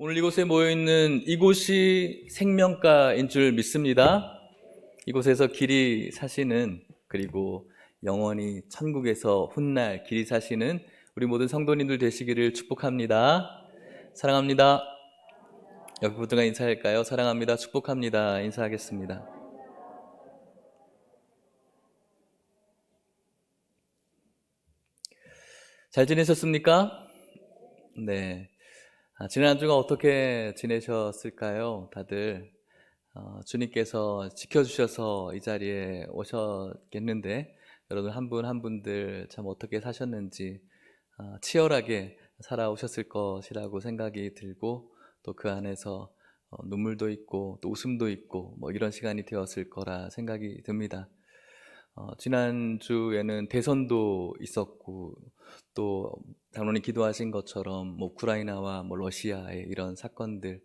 오늘 이곳에 모여 있는 이곳이 생명가인 줄 믿습니다. 이곳에서 길이 사시는, 그리고 영원히 천국에서 훗날 길이 사시는 우리 모든 성도님들 되시기를 축복합니다. 사랑합니다. 옆에 분들과 인사할까요? 사랑합니다. 축복합니다. 인사하겠습니다. 잘 지내셨습니까? 네. 지난 한 주간 어떻게 지내셨을까요? 다들 주님께서 지켜주셔서 이 자리에 오셨겠는데, 여러분 한 분 한 분들 참 어떻게 사셨는지 치열하게 살아오셨을 것이라고 생각이 들고, 또 그 안에서 눈물도 있고 또 웃음도 있고 뭐 이런 시간이 되었을 거라 생각이 듭니다. 지난주에는 대선도 있었고, 또 장로님 기도하신 것처럼 뭐 우크라이나와 뭐 러시아의 이런 사건들,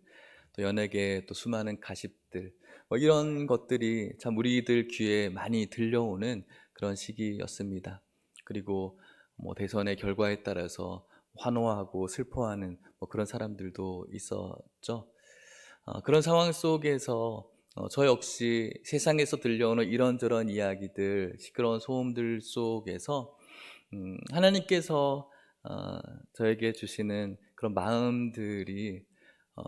또 연예계의 또 수많은 가십들, 뭐 이런 것들이 참 우리들 귀에 많이 들려오는 그런 시기였습니다. 그리고 뭐 대선의 결과에 따라서 환호하고 슬퍼하는 뭐 그런 사람들도 있었죠. 그런 상황 속에서 저 역시 세상에서 들려오는 이런저런 이야기들, 시끄러운 소음들 속에서 하나님께서 저에게 주시는 그런 마음들이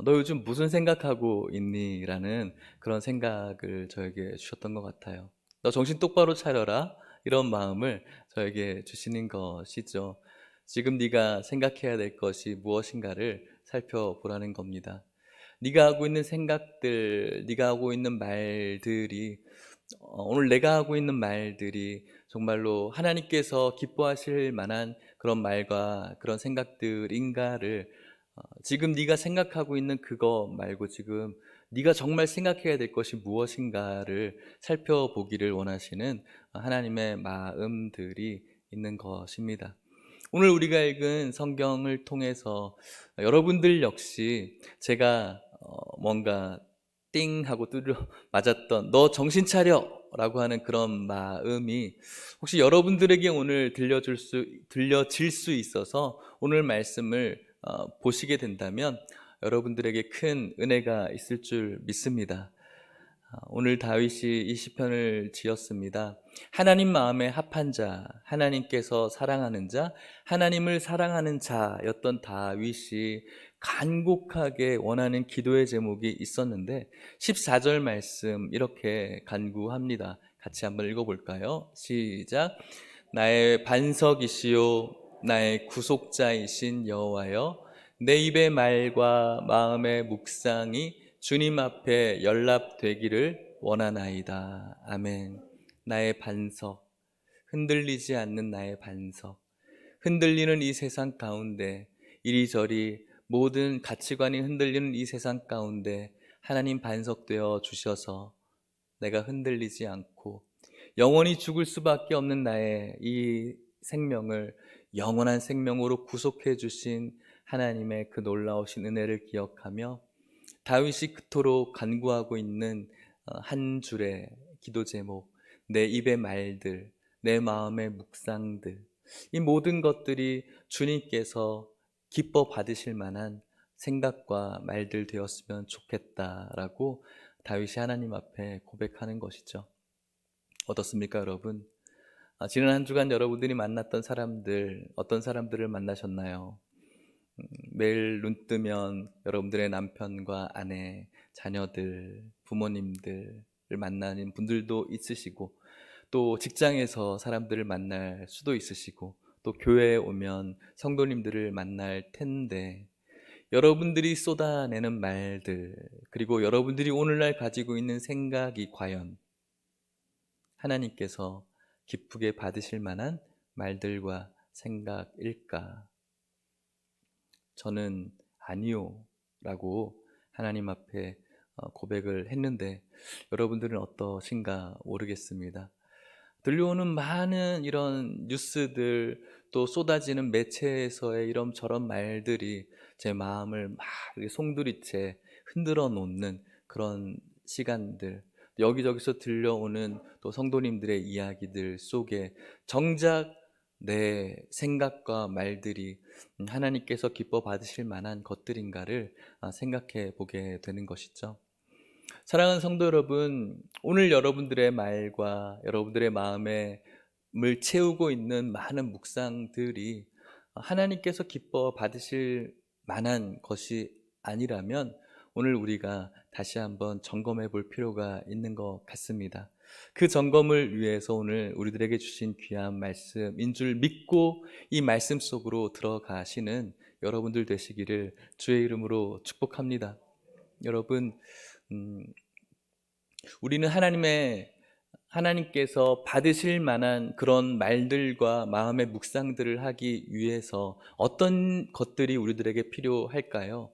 너 요즘 무슨 생각하고 있니? 라는 그런 생각을 저에게 주셨던 것 같아요. 너 정신 똑바로 차려라, 이런 마음을 저에게 주시는 것이죠. 지금 네가 생각해야 될 것이 무엇인가를 살펴보라는 겁니다. 네가 하고 있는 생각들, 네가 하고 있는 말들이, 오늘 내가 하고 있는 말들이 정말로 하나님께서 기뻐하실 만한 그런 말과 그런 생각들인가를, 지금 네가 생각하고 있는 그거 말고 지금 네가 정말 생각해야 될 것이 무엇인가를 살펴보기를 원하시는 하나님의 마음들이 있는 것입니다. 오늘 우리가 읽은 성경을 통해서 여러분들 역시 제가 뭔가 띵 하고 두드려 맞았던 너 정신 차려 라고 하는 그런 마음이 혹시 여러분들에게 오늘 들려질 수 있어서 오늘 말씀을 보시게 된다면 여러분들에게 큰 은혜가 있을 줄 믿습니다. 오늘 다윗이 이 시편을 지었습니다. 하나님 마음에 합한 자, 하나님께서 사랑하는 자, 하나님을 사랑하는 자였던 다윗이 간곡하게 원하는 기도의 제목이 있었는데 14절 말씀 이렇게 간구합니다. 같이 한번 읽어볼까요? 시작. 나의 반석이시요 나의 구속자이신 여호와여, 내 입의 말과 마음의 묵상이 주님 앞에 연락되기를 원하나이다. 아멘. 나의 반석, 흔들리지 않는 나의 반석, 흔들리는 이 세상 가운데, 이리저리 모든 가치관이 흔들리는 이 세상 가운데 하나님 반석되어 주셔서 내가 흔들리지 않고 영원히 죽을 수밖에 없는 나의 이 생명을 영원한 생명으로 구속해 주신 하나님의 그 놀라우신 은혜를 기억하며 다윗이 그토록 간구하고 있는 한 줄의 기도 제목, 내 입의 말들, 내 마음의 묵상들, 이 모든 것들이 주님께서 기뻐 받으실 만한 생각과 말들 되었으면 좋겠다라고 다윗이 하나님 앞에 고백하는 것이죠. 어떻습니까, 여러분? 지난 한 주간 여러분들이 만났던 사람들, 어떤 사람들을 만나셨나요? 매일 눈 뜨면 여러분들의 남편과 아내, 자녀들, 부모님들을 만나는 분들도 있으시고, 또 직장에서 사람들을 만날 수도 있으시고, 또 교회에 오면 성도님들을 만날 텐데, 여러분들이 쏟아내는 말들, 그리고 여러분들이 오늘날 가지고 있는 생각이 과연 하나님께서 기쁘게 받으실 만한 말들과 생각일까? 저는 아니요 라고 하나님 앞에 고백을 했는데, 여러분들은 어떠신가 모르겠습니다. 들려오는 많은 이런 뉴스들, 또 쏟아지는 매체에서의 이런저런 말들이 제 마음을 막 이렇게 송두리째 흔들어 놓는 그런 시간들, 여기저기서 들려오는 또 성도님들의 이야기들 속에 정작 내 생각과 말들이 하나님께서 기뻐 받으실 만한 것들인가를 생각해 보게 되는 것이죠. 사랑하는 성도 여러분, 오늘 여러분들의 말과 여러분들의 마음에 물 채우고 있는 많은 묵상들이 하나님께서 기뻐 받으실 만한 것이 아니라면 오늘 우리가 다시 한번 점검해 볼 필요가 있는 것 같습니다. 그 점검을 위해서 오늘 우리들에게 주신 귀한 말씀인 줄 믿고 이 말씀 속으로 들어가시는 여러분들 되시기를 주의 이름으로 축복합니다. 여러분, 우리는 하나님께서 받으실 만한 그런 말들과 마음의 묵상들을 하기 위해서 어떤 것들이 우리들에게 필요할까요?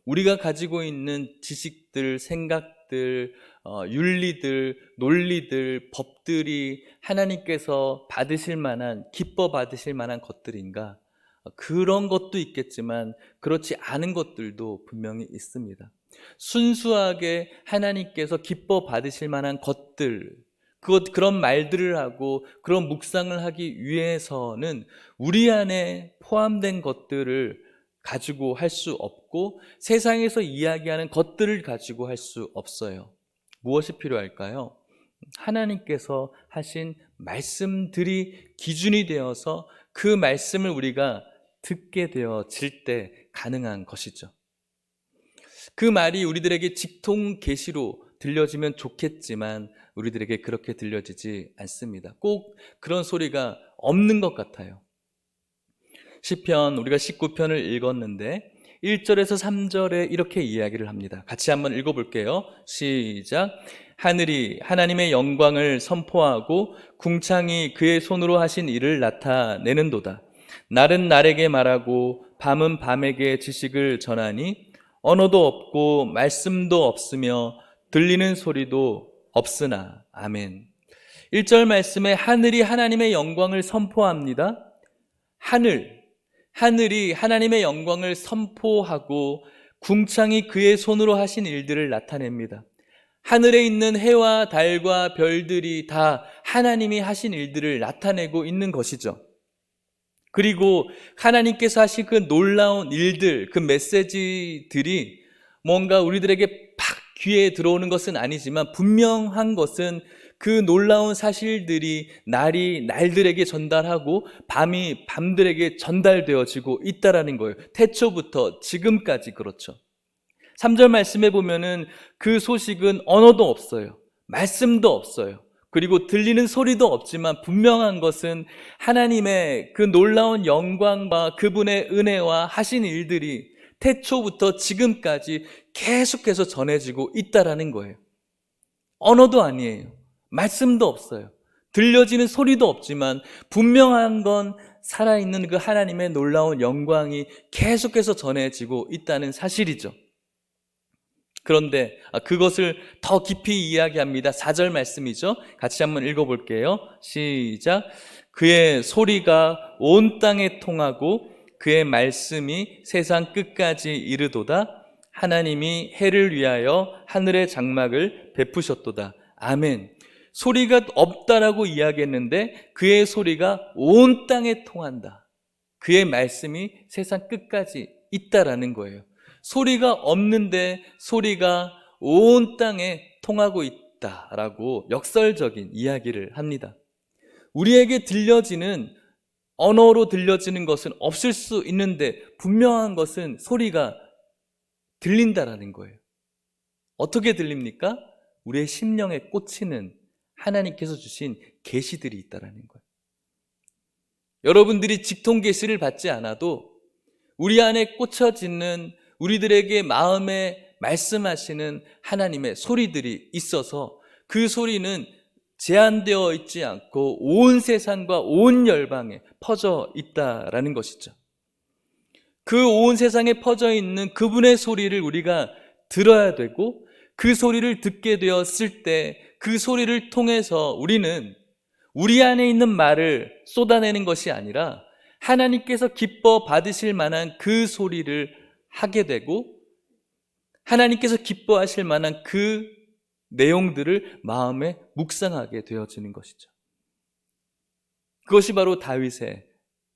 우리가 가지고 있는 지식들, 생각들, 윤리들, 논리들, 법들이 하나님께서 받으실 만한, 기뻐 받으실 만한 것들인가? 그런 것도 있겠지만 그렇지 않은 것들도 분명히 있습니다. 순수하게 하나님께서 기뻐 받으실 만한 것들, 그런 말들을 하고 그런 묵상을 하기 위해서는 우리 안에 포함된 것들을 가지고 할 수 없고 세상에서 이야기하는 것들을 가지고 할 수 없어요. 무엇이 필요할까요? 하나님께서 하신 말씀들이 기준이 되어서 그 말씀을 우리가 듣게 되어질 때 가능한 것이죠. 그 말이 우리들에게 직통 계시로 들려지면 좋겠지만 우리들에게 그렇게 들려지지 않습니다. 꼭 그런 소리가 없는 것 같아요. 시편 우리가 19편을 읽었는데 1절에서 3절에 이렇게 이야기를 합니다. 같이 한번 읽어볼게요. 시작. 하늘이 하나님의 영광을 선포하고 궁창이 그의 손으로 하신 일을 나타내는도다. 날은 날에게 말하고 밤은 밤에게 지식을 전하니 언어도 없고 말씀도 없으며 들리는 소리도 없으나. 아멘. 1절 말씀에 하늘이 하나님의 영광을 선포합니다. 하늘이 하나님의 영광을 선포하고 궁창이 그의 손으로 하신 일들을 나타냅니다. 하늘에 있는 해와 달과 별들이 다 하나님이 하신 일들을 나타내고 있는 것이죠. 그리고 하나님께서 하신 그 놀라운 일들, 그 메시지들이 뭔가 우리들에게 팍 귀에 들어오는 것은 아니지만 분명한 것은 그 놀라운 사실들이 날이 날들에게 전달하고 밤이 밤들에게 전달되어지고 있다라는 거예요. 태초부터 지금까지 그렇죠. 3절 말씀에 보면은 그 소식은 언어도 없어요. 말씀도 없어요. 그리고 들리는 소리도 없지만 분명한 것은 하나님의 그 놀라운 영광과 그분의 은혜와 하신 일들이 태초부터 지금까지 계속해서 전해지고 있다라는 거예요. 언어도 아니에요. 말씀도 없어요. 들려지는 소리도 없지만 분명한 건 살아있는 그 하나님의 놀라운 영광이 계속해서 전해지고 있다는 사실이죠. 그런데 그것을 더 깊이 이야기합니다. 4절 말씀이죠. 같이 한번 읽어볼게요. 시작. 그의 소리가 온 땅에 통하고 그의 말씀이 세상 끝까지 이르도다. 하나님이 해를 위하여 하늘의 장막을 베푸셨도다. 아멘. 소리가 없다라고 이야기했는데 그의 소리가 온 땅에 통한다. 그의 말씀이 세상 끝까지 있다라는 거예요. 소리가 없는데 소리가 온 땅에 통하고 있다라고 역설적인 이야기를 합니다. 우리에게 들려지는 언어로 들려지는 것은 없을 수 있는데 분명한 것은 소리가 들린다라는 거예요. 어떻게 들립니까? 우리의 심령에 꽂히는 하나님께서 주신 계시들이 있다라는 거예요. 여러분들이 직통 계시를 받지 않아도 우리 안에 꽂혀지는 우리들에게 마음에 말씀하시는 하나님의 소리들이 있어서 그 소리는 제한되어 있지 않고 온 세상과 온 열방에 퍼져 있다라는 것이죠. 그 온 세상에 퍼져 있는 그분의 소리를 우리가 들어야 되고 그 소리를 듣게 되었을 때 그 소리를 통해서 우리는 우리 안에 있는 말을 쏟아내는 것이 아니라 하나님께서 기뻐 받으실 만한 그 소리를 하게 되고 하나님께서 기뻐하실 만한 그 내용들을 마음에 묵상하게 되어지는 것이죠. 그것이 바로 다윗의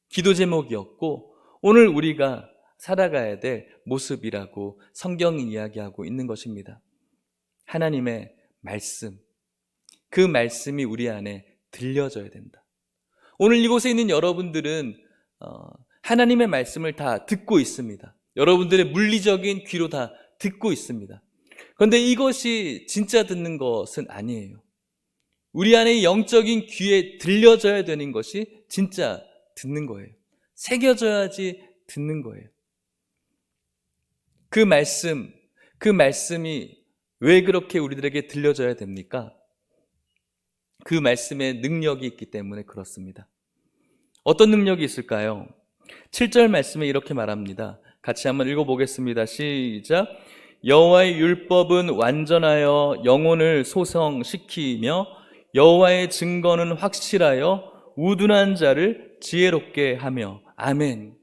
기도 제목이었고 오늘 우리가 살아가야 될 모습이라고 성경이 이야기하고 있는 것입니다. 하나님의 말씀, 그 말씀이 우리 안에 들려져야 된다. 오늘 이곳에 있는 여러분들은 하나님의 말씀을 다 듣고 있습니다. 여러분들의 물리적인 귀로 다 듣고 있습니다. 그런데 이것이 진짜 듣는 것은 아니에요. 우리 안에 영적인 귀에 들려져야 되는 것이 진짜 듣는 거예요. 새겨져야지 듣는 거예요. 그 말씀이 왜 그렇게 우리들에게 들려져야 됩니까? 그 말씀에 능력이 있기 때문에 그렇습니다. 어떤 능력이 있을까요? 7절 말씀에 이렇게 말합니다. 같이 한번 읽어보겠습니다. 시작. 여호와의 율법은 완전하여 영혼을 소성시키며 여호와의 증거는 확실하여 우둔한 자를 지혜롭게 하며. 아멘.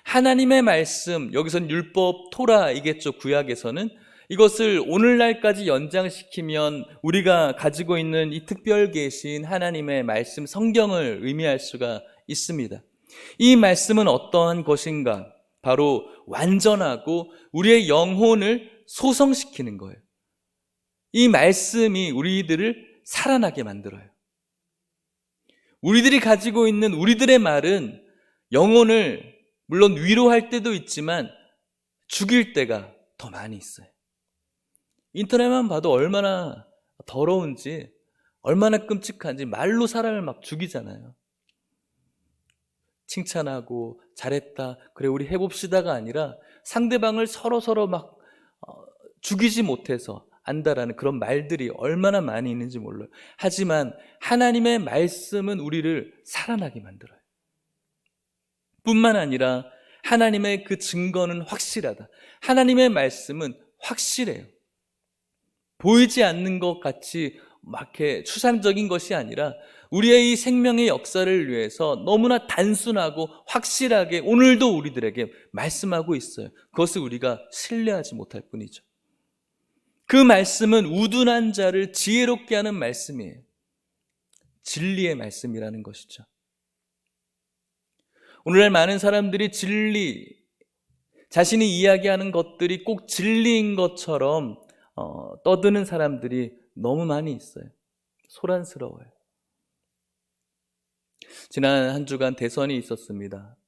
하나님의 말씀, 여기서는 율법, 토라이겠죠. 구약에서는 이것을 오늘날까지 연장시키면 우리가 가지고 있는 이 특별 계신 하나님의 말씀, 성경을 의미할 수가 있습니다. 이 말씀은 어떠한 것인가? 바로 완전하고 우리의 영혼을 소성시키는 거예요. 이 말씀이 우리들을 살아나게 만들어요. 우리들이 가지고 있는 우리들의 말은 영혼을 물론 위로할 때도 있지만 죽일 때가 더 많이 있어요. 인터넷만 봐도 얼마나 더러운지, 얼마나 끔찍한지 말로 사람을 막 죽이잖아요. 칭찬하고 잘했다, 그래 우리 해봅시다가 아니라 상대방을 서로 막 죽이지 못해서 안다라는 그런 말들이 얼마나 많이 있는지 몰라요. 하지만 하나님의 말씀은 우리를 살아나게 만들어요. 뿐만 아니라 하나님의 그 증거는 확실하다. 하나님의 말씀은 확실해요. 보이지 않는 것 같이 막 이렇게 추상적인 것이 아니라 우리의 이 생명의 역사를 위해서 너무나 단순하고 확실하게 오늘도 우리들에게 말씀하고 있어요. 그것을 우리가 신뢰하지 못할 뿐이죠. 그 말씀은 우둔한 자를 지혜롭게 하는 말씀이에요. 진리의 말씀이라는 것이죠. 오늘날 많은 사람들이 자신이 이야기하는 것들이 꼭 진리인 것처럼 떠드는 사람들이 너무 많이 있어요. 소란스러워요. 지난 한 주간 대선이 있었습니다.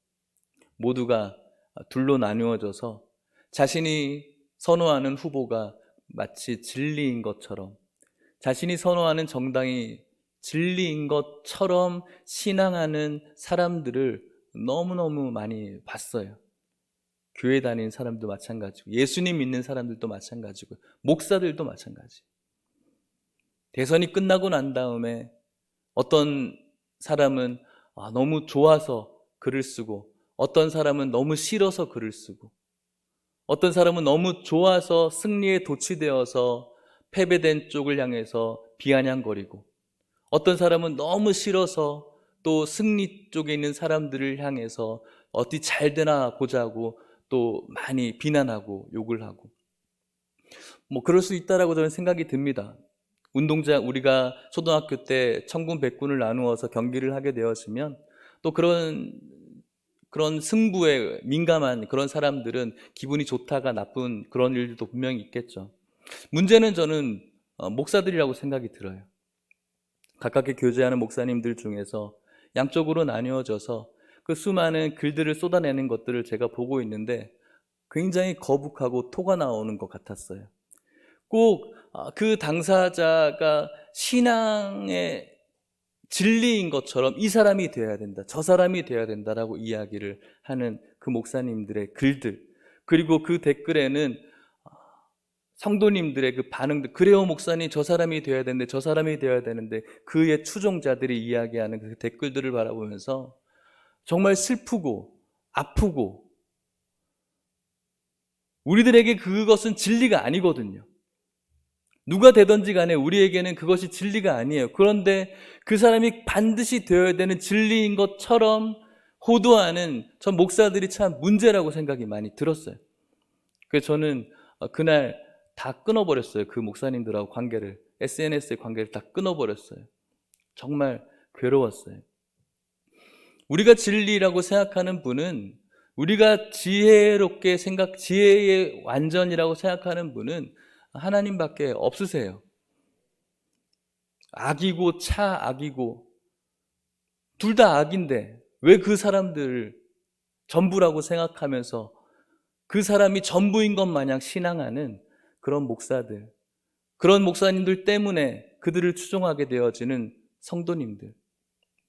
모두가 둘로 나누어져서 자신이 선호하는 후보가 마치 진리인 것처럼, 자신이 선호하는 정당이 진리인 것처럼 신앙하는 사람들을 너무너무 많이 봤어요. 교회 다니는 사람도 마찬가지고 예수님 믿는 사람들도 마찬가지고 목사들도 마찬가지. 대선이 끝나고 난 다음에 어떤 사람은 너무 좋아서 글을 쓰고, 어떤 사람은 너무 싫어서 글을 쓰고, 어떤 사람은 너무 좋아서 승리에 도취되어서 패배된 쪽을 향해서 비아냥거리고, 어떤 사람은 너무 싫어서 또 승리 쪽에 있는 사람들을 향해서 어디 잘 되나 보자고 또 많이 비난하고 욕을 하고, 그럴 수 있다라고 저는 생각이 듭니다. 우리가 초등학교 때 천군 백군을 나누어서 경기를 하게 되었으면 또 그런 승부에 민감한 그런 사람들은 기분이 좋다가 나쁜 그런 일들도 분명히 있겠죠. 문제는 저는 목사들이라고 생각이 들어요. 가깝게 교제하는 목사님들 중에서 양쪽으로 나뉘어져서 그 수많은 글들을 쏟아내는 것들을 제가 보고 있는데 굉장히 거북하고 토가 나오는 것 같았어요. 꼭 그 당사자가 신앙의 진리인 것처럼 이 사람이 되어야 된다, 저 사람이 되어야 된다라고 이야기를 하는 그 목사님들의 글들, 그리고 그 댓글에는 성도님들의 그 반응들, 그래요 목사님 저 사람이 되어야 되는데 저 사람이 되어야 되는데, 그의 추종자들이 이야기하는 그 댓글들을 바라보면서 정말 슬프고 아프고, 우리들에게 그것은 진리가 아니거든요. 누가 되든지 간에 우리에게는 그것이 진리가 아니에요. 그런데 그 사람이 반드시 되어야 되는 진리인 것처럼 호도하는 전 목사들이 참 문제라고 생각이 많이 들었어요. 그래서 저는 그날 다 끊어버렸어요. 그 목사님들하고 관계를, SNS의 관계를 다 끊어버렸어요. 정말 괴로웠어요. 우리가 진리라고 생각하는 분은, 우리가 지혜롭게 지혜의 완전이라고 생각하는 분은 하나님밖에 없으세요. 악이고 차악이고 둘 다 악인데 왜 그 사람들을 전부라고 생각하면서 그 사람이 전부인 것 마냥 신앙하는 그런 목사들, 그런 목사님들 때문에 그들을 추종하게 되어지는 성도님들,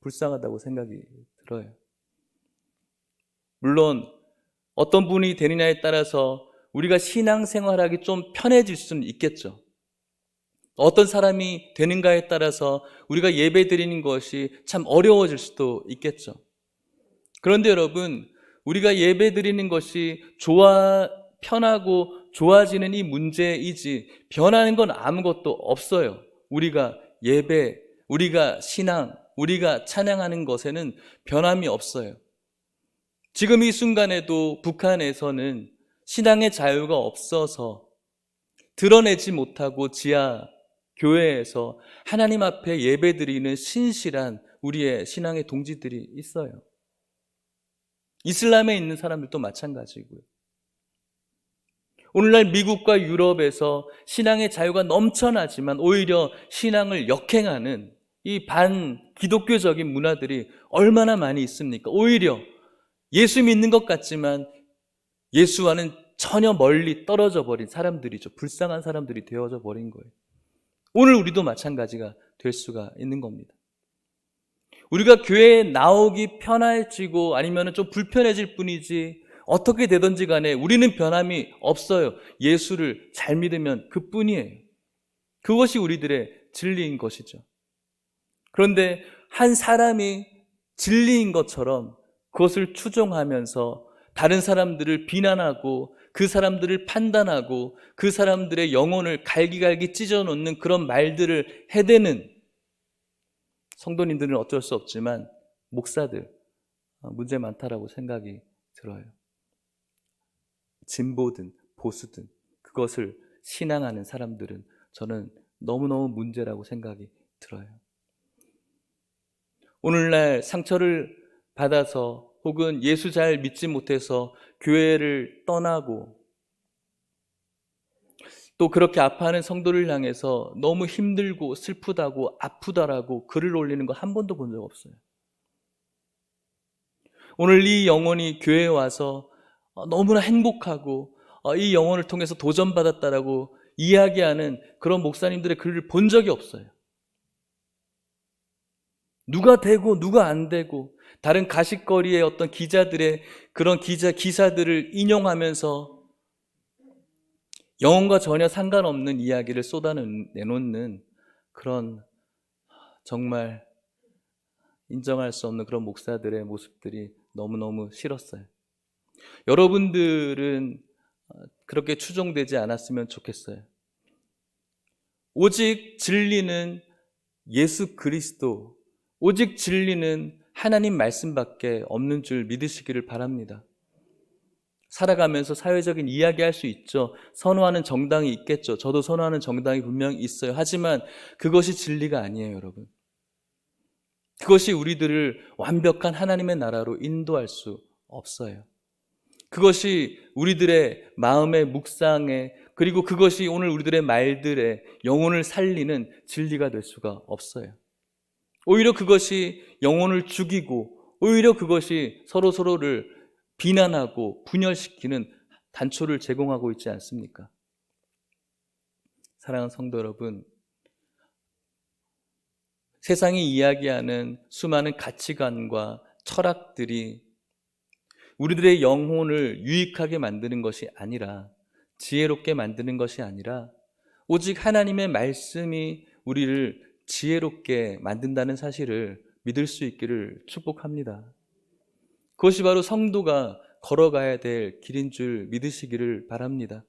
불쌍하다고 생각이 들어요. 물론 어떤 분이 되느냐에 따라서 우리가 신앙생활하기 좀 편해질 수는 있겠죠. 어떤 사람이 되는가에 따라서 우리가 예배 드리는 것이 참 어려워질 수도 있겠죠. 그런데 여러분, 우리가 예배 드리는 것이 편하고 좋아지는 이 문제이지 변하는 건 아무것도 없어요. 우리가 예배, 우리가 신앙, 우리가 찬양하는 것에는 변함이 없어요. 지금 이 순간에도 북한에서는 신앙의 자유가 없어서 드러내지 못하고 지하 교회에서 하나님 앞에 예배드리는 신실한 우리의 신앙의 동지들이 있어요. 이슬람에 있는 사람들도 마찬가지고요. 오늘날 미국과 유럽에서 신앙의 자유가 넘쳐나지만 오히려 신앙을 역행하는 이 반기독교적인 문화들이 얼마나 많이 있습니까? 오히려 예수 믿는 것 같지만 예수와는 전혀 멀리 떨어져 버린 사람들이죠. 불쌍한 사람들이 되어져 버린 거예요. 오늘 우리도 마찬가지가 될 수가 있는 겁니다. 우리가 교회에 나오기 편해지고 아니면 좀 불편해질 뿐이지 어떻게 되든지 간에 우리는 변함이 없어요. 예수를 잘 믿으면 그뿐이에요. 그것이 우리들의 진리인 것이죠. 그런데 한 사람이 진리인 것처럼 그것을 추종하면서 다른 사람들을 비난하고 그 사람들을 판단하고 그 사람들의 영혼을 갈기갈기 찢어놓는 그런 말들을 해대는 성도님들은 어쩔 수 없지만 목사들 문제 많다라고 생각이 들어요. 진보든 보수든 그것을 신앙하는 사람들은 저는 너무너무 문제라고 생각이 들어요. 오늘날 상처를 받아서 혹은 예수 잘 믿지 못해서 교회를 떠나고 또 그렇게 아파하는 성도를 향해서 너무 힘들고 슬프다고 아프다라고 글을 올리는 거 한 번도 본 적 없어요. 오늘 이 영혼이 교회에 와서 너무나 행복하고 이 영혼을 통해서 도전받았다라고 이야기하는 그런 목사님들의 글을 본 적이 없어요. 누가 되고 누가 안 되고 다른 가십거리의 어떤 기자들의 그런 기사들을 인용하면서 영혼과 전혀 상관없는 이야기를 쏟아내놓는 그런 정말 인정할 수 없는 그런 목사들의 모습들이 너무너무 싫었어요. 여러분들은 그렇게 추종되지 않았으면 좋겠어요. 오직 진리는 예수 그리스도, 오직 진리는 하나님 말씀밖에 없는 줄 믿으시기를 바랍니다. 살아가면서 사회적인 이야기할 수 있죠. 선호하는 정당이 있겠죠. 저도 선호하는 정당이 분명히 있어요. 하지만 그것이 진리가 아니에요, 여러분. 그것이 우리들을 완벽한 하나님의 나라로 인도할 수 없어요. 그것이 우리들의 마음의 묵상에 그리고 그것이 오늘 우리들의 말들의 영혼을 살리는 진리가 될 수가 없어요. 오히려 그것이 영혼을 죽이고 오히려 그것이 서로를 비난하고 분열시키는 단초를 제공하고 있지 않습니까? 사랑하는 성도 여러분, 세상이 이야기하는 수많은 가치관과 철학들이 우리들의 영혼을 유익하게 만드는 것이 아니라 지혜롭게 만드는 것이 아니라 오직 하나님의 말씀이 우리를 지혜롭게 만든다는 사실을 믿을 수 있기를 축복합니다. 그것이 바로 성도가 걸어가야 될 길인 줄 믿으시기를 바랍니다.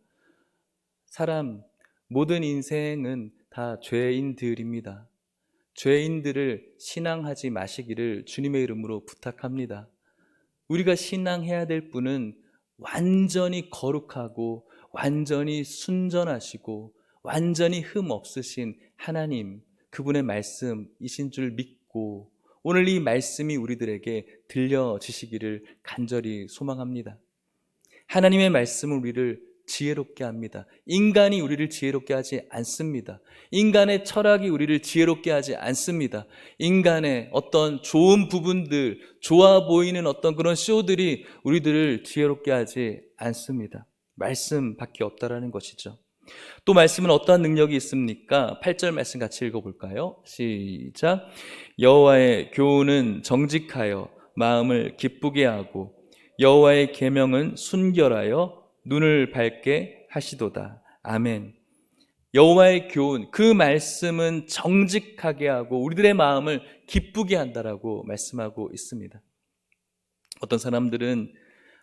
모든 인생은 다 죄인들입니다. 죄인들을 신앙하지 마시기를 주님의 이름으로 부탁합니다. 우리가 신앙해야 될 분은 완전히 거룩하고 완전히 순전하시고 완전히 흠 없으신 하나님, 그분의 말씀이신 줄 믿고 오늘 이 말씀이 우리들에게 들려지시기를 간절히 소망합니다. 하나님의 말씀은 우리를 지혜롭게 합니다. 인간이 우리를 지혜롭게 하지 않습니다. 인간의 철학이 우리를 지혜롭게 하지 않습니다. 인간의 어떤 좋은 부분들, 좋아 보이는 어떤 그런 쇼들이 우리들을 지혜롭게 하지 않습니다. 말씀밖에 없다라는 것이죠. 또 말씀은 어떠한 능력이 있습니까? 8절 말씀 같이 읽어볼까요? 시작. 여호와의 교훈은 정직하여 마음을 기쁘게 하고 여호와의 계명은 순결하여 눈을 밝게 하시도다. 아멘. 여호와의 교훈, 그 말씀은 정직하게 하고 우리들의 마음을 기쁘게 한다라고 말씀하고 있습니다. 어떤 사람들은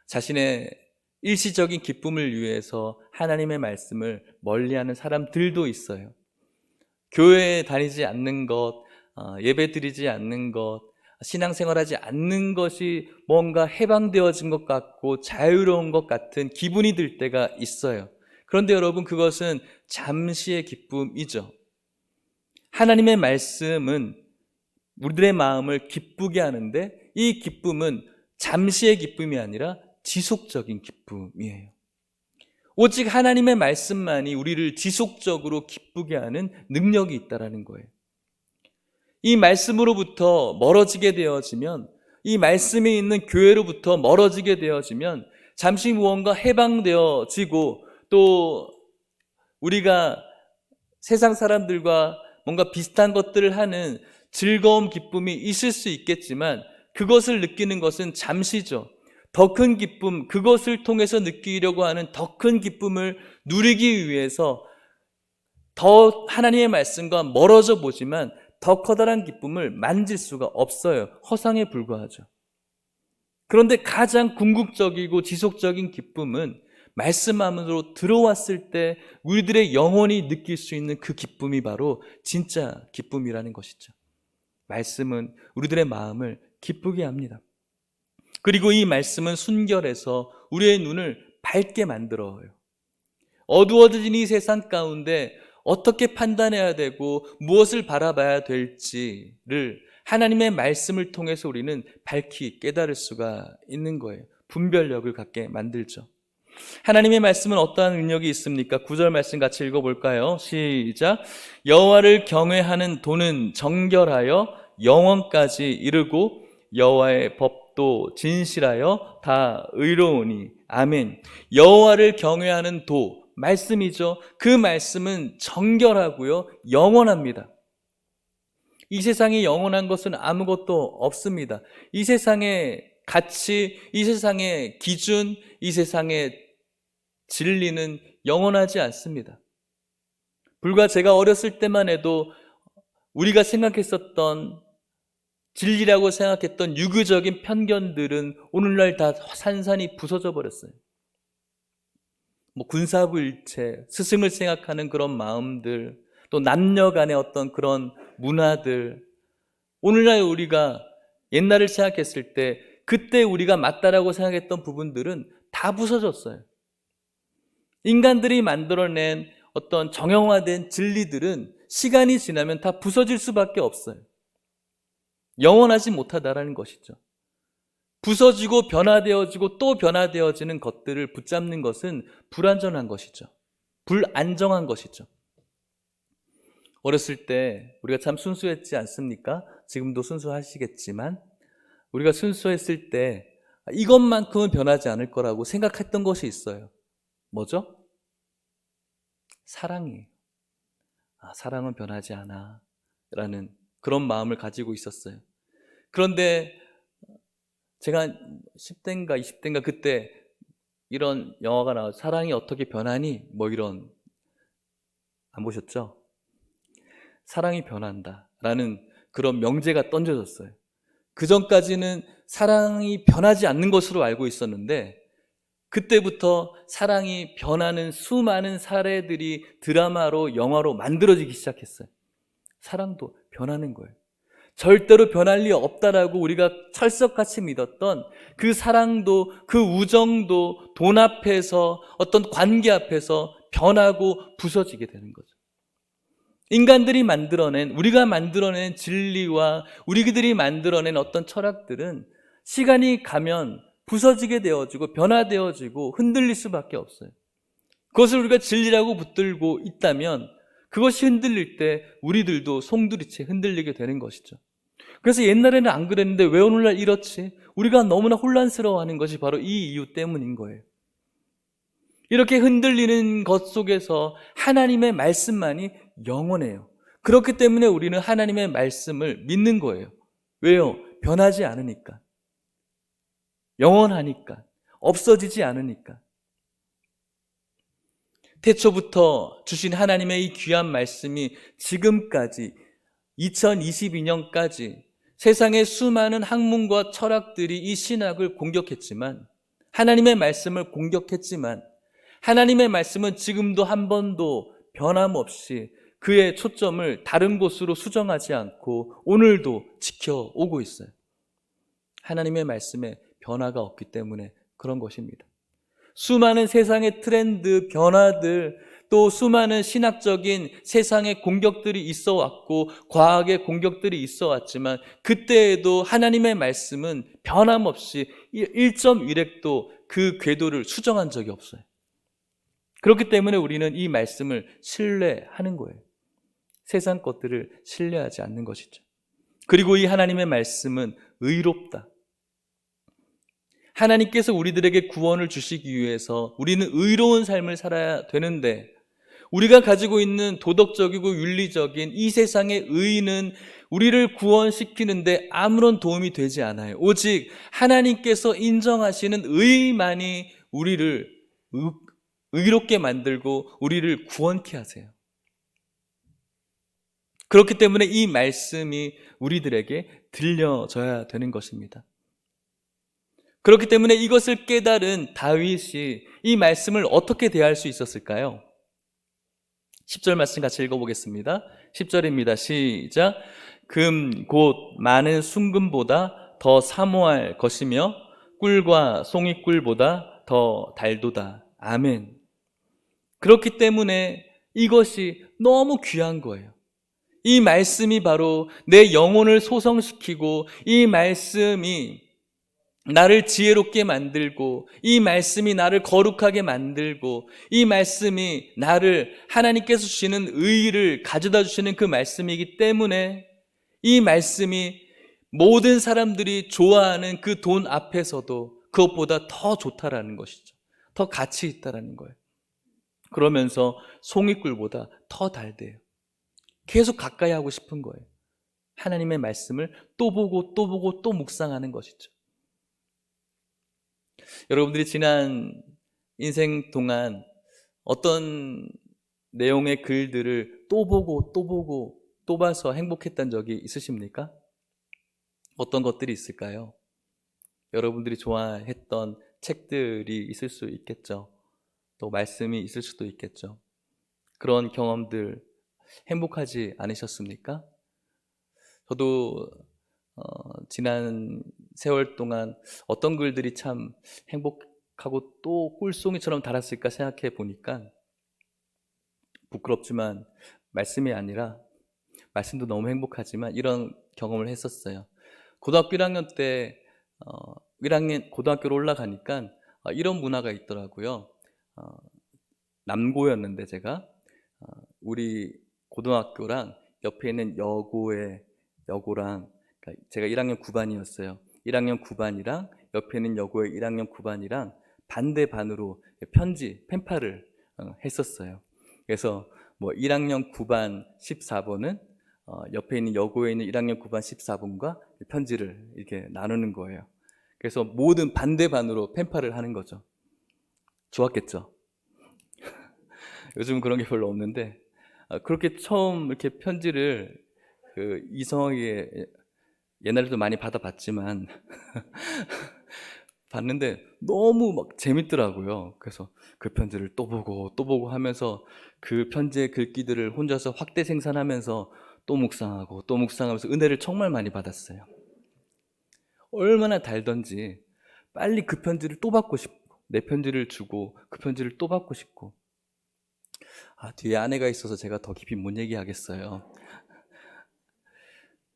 자신의 일시적인 기쁨을 위해서 하나님의 말씀을 멀리하는 사람들도 있어요. 교회에 다니지 않는 것, 예배 드리지 않는 것, 신앙생활하지 않는 것이 뭔가 해방되어진 것 같고 자유로운 것 같은 기분이 들 때가 있어요. 그런데 여러분, 그것은 잠시의 기쁨이죠. 하나님의 말씀은 우리들의 마음을 기쁘게 하는데 이 기쁨은 잠시의 기쁨이 아니라 지속적인 기쁨이에요. 오직 하나님의 말씀만이 우리를 지속적으로 기쁘게 하는 능력이 있다는 거예요. 이 말씀으로부터 멀어지게 되어지면, 이 말씀이 있는 교회로부터 멀어지게 되어지면 잠시 무언가 해방되어지고 또 우리가 세상 사람들과 뭔가 비슷한 것들을 하는 즐거움, 기쁨이 있을 수 있겠지만 그것을 느끼는 것은 잠시죠. 더 큰 기쁨, 그것을 통해서 느끼려고 하는 더 큰 기쁨을 누리기 위해서 더 하나님의 말씀과 멀어져 보지만 더 커다란 기쁨을 만질 수가 없어요. 허상에 불과하죠. 그런데 가장 궁극적이고 지속적인 기쁨은 말씀 안으로 들어왔을 때 우리들의 영혼이 느낄 수 있는 그 기쁨이 바로 진짜 기쁨이라는 것이죠. 말씀은 우리들의 마음을 기쁘게 합니다. 그리고 이 말씀은 순결해서 우리의 눈을 밝게 만들어요. 어두워진 이 세상 가운데 어떻게 판단해야 되고 무엇을 바라봐야 될지를 하나님의 말씀을 통해서 우리는 밝히 깨달을 수가 있는 거예요. 분별력을 갖게 만들죠. 하나님의 말씀은 어떠한 능력이 있습니까? 9절 말씀 같이 읽어볼까요? 시작. 여호와를 경외하는 도는 정결하여 영원까지 이르고 여호와의 법도 진실하여 다 의로우니. 아멘. 여호와를 경외하는 도, 말씀이죠. 그 말씀은 정결하고요, 영원합니다. 이 세상에 영원한 것은 아무것도 없습니다. 이 세상의 가치, 이 세상의 기준, 이 세상의 진리는 영원하지 않습니다. 불과 제가 어렸을 때만 해도 우리가 생각했었던 진리라고 생각했던 유교적인 편견들은 오늘날 다 산산이 부서져 버렸어요. 군사부일체, 스승을 생각하는 그런 마음들, 또 남녀 간의 어떤 그런 문화들, 오늘날 우리가 옛날을 생각했을 때 그때 우리가 맞다라고 생각했던 부분들은 다 부서졌어요. 인간들이 만들어낸 어떤 정형화된 진리들은 시간이 지나면 다 부서질 수밖에 없어요. 영원하지 못하다라는 것이죠. 부서지고 변화되어지고 또 변화되어지는 것들을 붙잡는 것은 불안전한 것이죠. 불안정한 것이죠. 어렸을 때 우리가 참 순수했지 않습니까? 지금도 순수하시겠지만 우리가 순수했을 때 이것만큼은 변하지 않을 거라고 생각했던 것이 있어요. 뭐죠? 사랑이에요. 사랑은 변하지 않아 라는 그런 마음을 가지고 있었어요. 그런데 제가 10대인가 20대인가 그때 이런 영화가 나와서 사랑이 어떻게 변하니? 이런, 안 보셨죠? 사랑이 변한다 라는 그런 명제가 던져졌어요. 그 전까지는 사랑이 변하지 않는 것으로 알고 있었는데 그때부터 사랑이 변하는 수많은 사례들이 드라마로, 영화로 만들어지기 시작했어요. 사랑도 변하는 거예요. 절대로 변할 리 없다라고 우리가 철석같이 믿었던 그 사랑도, 그 우정도 돈 앞에서, 어떤 관계 앞에서 변하고 부서지게 되는 거죠. 인간들이 만들어낸, 우리가 만들어낸 진리와 우리들이 만들어낸 어떤 철학들은 시간이 가면 부서지게 되어지고 변화되어지고 흔들릴 수밖에 없어요. 그것을 우리가 진리라고 붙들고 있다면 그것이 흔들릴 때 우리들도 송두리째 흔들리게 되는 것이죠. 그래서 옛날에는 안 그랬는데 왜 오늘날 이렇지? 우리가 너무나 혼란스러워하는 것이 바로 이 이유 때문인 거예요. 이렇게 흔들리는 것 속에서 하나님의 말씀만이 영원해요. 그렇기 때문에 우리는 하나님의 말씀을 믿는 거예요. 왜요? 변하지 않으니까. 영원하니까. 없어지지 않으니까. 태초부터 주신 하나님의 이 귀한 말씀이 지금까지 2022년까지 세상의 수많은 학문과 철학들이 이 신학을 공격했지만, 하나님의 말씀을 공격했지만, 하나님의 말씀은 지금도 한 번도 변함없이 그의 초점을 다른 곳으로 수정하지 않고 오늘도 지켜오고 있어요. 하나님의 말씀에 변화가 없기 때문에 그런 것입니다. 수많은 세상의 트렌드, 변화들, 또 수많은 신학적인 세상의 공격들이 있어 왔고 과학의 공격들이 있어 왔지만 그때에도 하나님의 말씀은 변함없이 1.1획도 그 궤도를 수정한 적이 없어요. 그렇기 때문에 우리는 이 말씀을 신뢰하는 거예요. 세상 것들을 신뢰하지 않는 것이죠. 그리고 이 하나님의 말씀은 의롭다. 하나님께서 우리들에게 구원을 주시기 위해서 우리는 의로운 삶을 살아야 되는데, 우리가 가지고 있는 도덕적이고 윤리적인 이 세상의 의는 우리를 구원시키는데 아무런 도움이 되지 않아요. 오직 하나님께서 인정하시는 의만이 우리를 의롭게 만들고 우리를 구원케 하세요. 그렇기 때문에 이 말씀이 우리들에게 들려져야 되는 것입니다. 그렇기 때문에 이것을 깨달은 다윗이 이 말씀을 어떻게 대할 수 있었을까요? 10절 말씀 같이 읽어보겠습니다. 10절입니다. 시작. 금 곧 많은 순금보다 더 사모할 것이며 꿀과 송이꿀보다 더 달도다. 아멘. 그렇기 때문에 이것이 너무 귀한 거예요. 이 말씀이 바로 내 영혼을 소성시키고, 이 말씀이 나를 지혜롭게 만들고, 이 말씀이 나를 거룩하게 만들고, 이 말씀이 나를 하나님께서 주시는 의의를 가져다 주시는 그 말씀이기 때문에 이 말씀이 모든 사람들이 좋아하는 그 돈 앞에서도 그것보다 더 좋다라는 것이죠. 더 가치 있다라는 거예요. 그러면서 송이꿀보다 더 달대요. 계속 가까이 하고 싶은 거예요. 하나님의 말씀을 또 보고 또 보고 또 묵상하는 것이죠. 여러분들이 지난 인생 동안 어떤 내용의 글들을 또 보고 또 보고 또 봐서 행복했던 적이 있으십니까? 어떤 것들이 있을까요? 여러분들이 좋아했던 책들이 있을 수 있겠죠. 또 말씀이 있을 수도 있겠죠. 그런 경험들 행복하지 않으셨습니까? 저도 지난 세월 동안 어떤 글들이 참 행복하고 또 꿀송이처럼 달았을까 생각해 보니까 부끄럽지만 말씀이 아니라, 말씀도 너무 행복하지만 이런 경험을 했었어요. 고등학교 1학년 때 고등학교로 올라가니까 이런 문화가 있더라고요. 남고였는데 제가 우리 고등학교랑 옆에 있는 여고랑, 그러니까 제가 1학년 9반이었어요. 1학년 9반이랑 옆에 있는 여고의 1학년 9반이랑 반대 반으로 펜팔을 했었어요. 그래서 뭐 1학년 9반 14번은 옆에 있는 여고에 있는 1학년 9반 14번과 편지를 이렇게 나누는 거예요. 그래서 모든 반대 반으로 펜팔을 하는 거죠. 좋았겠죠? 요즘은 그런 게 별로 없는데, 그렇게 처음 이렇게 편지를 이성에게, 옛날에도 많이 받아봤지만 봤는데 너무 막 재밌더라고요. 그래서 그 편지를 또 보고 또 보고 하면서 그 편지의 글귀들을 혼자서 확대 생산하면서 또 묵상하고 또 묵상하면서 은혜를 정말 많이 받았어요. 얼마나 달던지 빨리 그 편지를 또 받고 싶고, 내 편지를 주고 그 편지를 또 받고 싶고, 뒤에 아내가 있어서 제가 더 깊이 못 얘기하겠어요.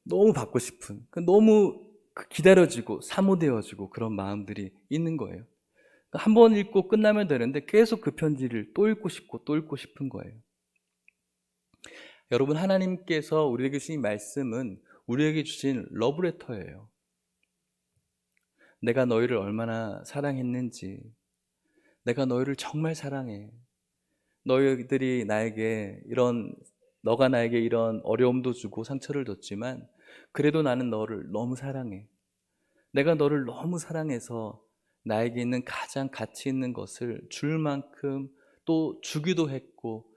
너무 받고 싶은, 너무 기다려지고 사모되어지고 그런 마음들이 있는 거예요. 한 번 읽고 끝나면 되는데 계속 그 편지를 또 읽고 싶고 또 읽고 싶은 거예요. 여러분, 하나님께서 우리에게 주신 말씀은 우리에게 주신 러브레터예요. 내가 너희를 얼마나 사랑했는지, 내가 너희를 정말 사랑해. 너희들이 나에게 너가 나에게 이런 어려움도 주고 상처를 줬지만 그래도 나는 너를 너무 사랑해. 내가 너를 너무 사랑해서 나에게 있는 가장 가치 있는 것을 줄 만큼 또 주기도 했고,